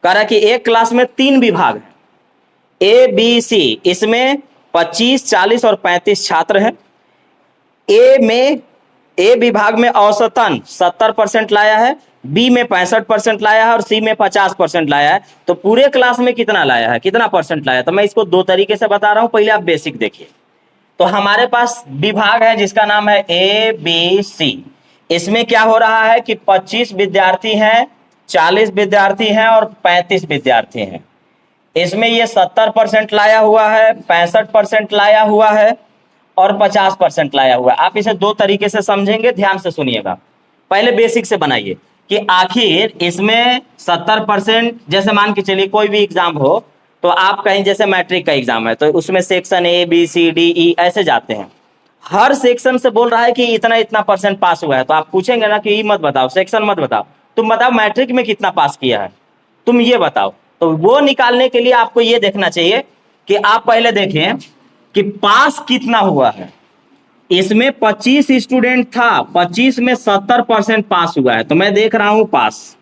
कह रहा है कि एक क्लास में 3 विभाग है, ए बी सी, इसमें 25, 40 और 35 छात्र हैं। ए विभाग में औसतन 70% लाया है, बी में 65% लाया है और सी में 50% लाया है। तो पूरे क्लास में कितना लाया है, कितना परसेंट लाया है? तो मैं इसको 2 तरीके से बता रहा हूं, पहले आप बेसिक देखिए। तो हमारे पास विभाग है जिसका नाम है ए बी सी। इसमें क्या हो रहा है कि 25 विद्यार्थी हैं, 40 विद्यार्थी हैं और 35 विद्यार्थी हैं। इसमें ये 70% लाया हुआ है, 65% लाया हुआ है और 50% लाया हुआ है। आप इसे 2 तरीके से समझेंगे, ध्यान से सुनिएगा। पहले बेसिक से बनाइए कि आखिर इसमें 70%, जैसे मान के चलिए कोई भी एग्जाम हो, तो आप कहीं जैसे मैट्रिक का एग्जाम है तो उसमें section A B C D E ऐसे जाते हैं। हर सेक्शन से बोल रहा है कि इतना इतना परसेंट पास हुआ है, तो आप पूछेंगे ना कि ई मत बताओ, सेक्शन मत बताओ, तुम बताओ मैट्रिक में कितना पास किया है, तुम ये बताओ। तो वो निकालने के लिए आपको ये देखना चाहिए कि आप पहले देखें कि पास कितना हुआ है। इसमें 25 स्टूडेंट था, 25 में 70% पास हुआ है, तो मैं देख रहा हूं पास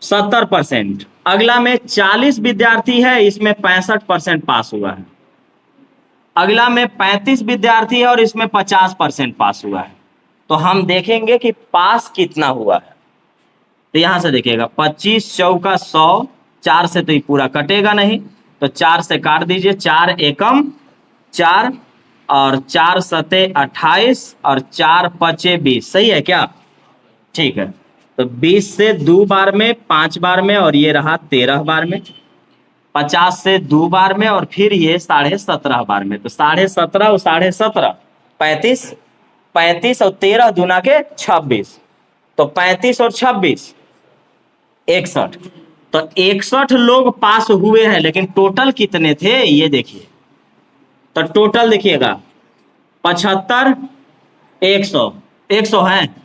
70%। अगला में 40 विद्यार्थी है, इसमें 65% पास हुआ है। अगला में 35 विद्यार्थी है और इसमें 50% पास हुआ है। तो हम देखेंगे कि पास कितना हुआ है। तो यहां से देखिएगा 25 चौका 100, 4 से तो ये पूरा कटेगा नहीं, तो 4 से काट दीजिए, 4 एकम 4 और 4 सते 28 और 4 पचे 20। सही है क्या? ठीक है। तो 20 से 2 बार में, 5 बार में और ये रहा 13 बार में, 50 से 2 बार में और फिर ये 17.5 बार में। तो 17.5 और 17.5 35, 35 और 13 दूना के 26, तो 35 और 26 61। तो 61 लोग पास हुए हैं, लेकिन टोटल कितने थे ये देखिए। तो टोटल देखिएगा 75, 100 हैं,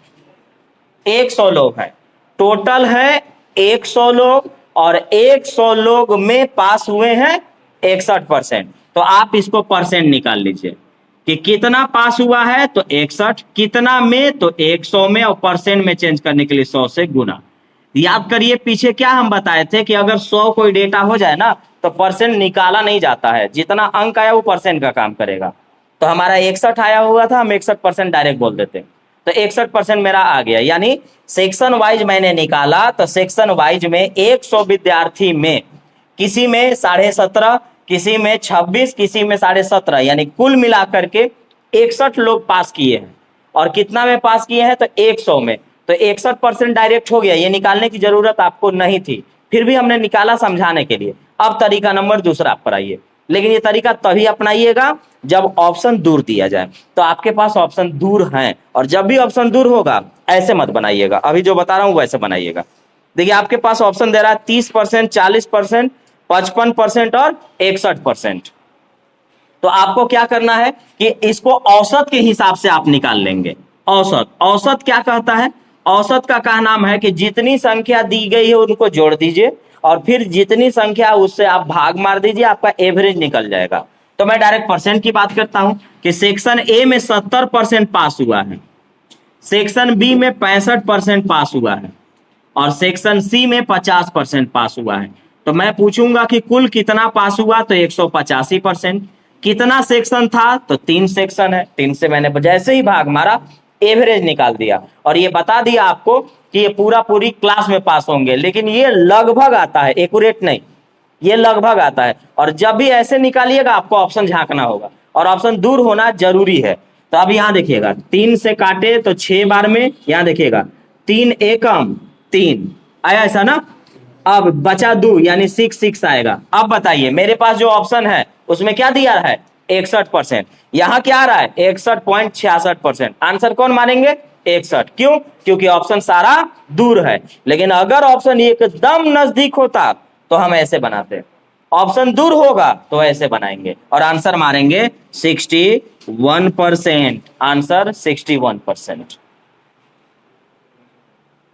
100 लोग हैं टोटल है, 100 लोग, और 100 लोग में पास हुए हैं 61%। तो आप इसको परसेंट निकाल लीजिए कि कितना पास हुआ है, तो 61, कितना में, तो 100 में, और परसेंट में चेंज करने के लिए 100 से गुना। याद करिए पीछे क्या हम बताए थे कि अगर 100 कोई डेटा हो जाए ना तो परसेंट निकाला नहीं जाता है, जितना अंक आया वो परसेंट का काम करेगा। तो हमारा 61 आया हुआ था, हम 61% डायरेक्ट बोल देते, तो 61% मेरा आ गया। यानी सेक्शन वाइज मैंने निकाला, तो सेक्शन वाइज में 100 विद्यार्थी में किसी में 17.5, किसी में 26, किसी में 17.5, यानी कुल मिलाकर के 61 लोग पास किए हैं। और कितना में पास किए हैं, तो 100 में, तो 61% डायरेक्ट हो गया। ये निकालने की जरूरत आपको नहीं थी, फिर भी हमने निकाला समझाने के लिए। अब तरीका नंबर दूसरा अपनाइए, लेकिन ये तरीका तभी अपनाइएगा जब ऑप्शन दूर दिया जाए। तो आपके पास ऑप्शन दूर हैं, और जब भी ऑप्शन दूर होगा ऐसे मत बनाइएगा, अभी जो बता रहा हूं वैसे बनाइएगा। देखिए आपके पास ऑप्शन दे रहा है 30%, 40%, 55% और 61%। तो आपको क्या करना है कि इसको औसत के हिसाब से आप निकाल लेंगे। औसत क्या कहता है? औसत का क्या नाम है कि जितनी संख्या दी गई है उनको जोड़ दीजिए और फिर जितनी संख्या उससे आप भाग मार दीजिए, आपका एवरेज निकल जाएगा। तो मैं डायरेक्ट परसेंट की बात करता हूं कि सेक्शन ए में 70% पास हुआ है, सेक्शन बी में 65% पास हुआ है और सेक्शन सी में 50% पास हुआ है। तो मैं पूछूंगा कि कुल कितना पास हुआ, तो 185%। कितना सेक्शन था, तो 3 सेक्शन है, 3 से मैंने जैसे ही भाग मारा एवरेज निकाल दिया और ये बता दिया आपको कि ये पूरी क्लास में पास होंगे। लेकिन ये लगभग आता है, एक्यूरेट नहीं, ये लगभग आता है। और जब भी ऐसे निकालिएगा आपको ऑप्शन झांकना होगा और ऑप्शन दूर होना जरूरी है। तो अब यहां देखिएगा 3 से काटे तो 6 बार में, यहां देखिएगा 3 एकम 3 आया ऐसा ना। अब बचा 2 यानी 6 आएगा। अब बताइए मेरे पास जो ऑप्शन है उसमें क्या दिया है, 61%। यहां क्या आ रहा है, 61.66%। आंसर कौन मानेंगे, 61। क्यों? क्योंकि ऑप्शन सारा दूर है। लेकिन अगर ऑप्शन एकदम नजदीक होता तो हम ऐसे बनाते, ऑप्शन दूर होगा तो ऐसे बनाएंगे और आंसर मारेंगे 61%। आंसर 61%।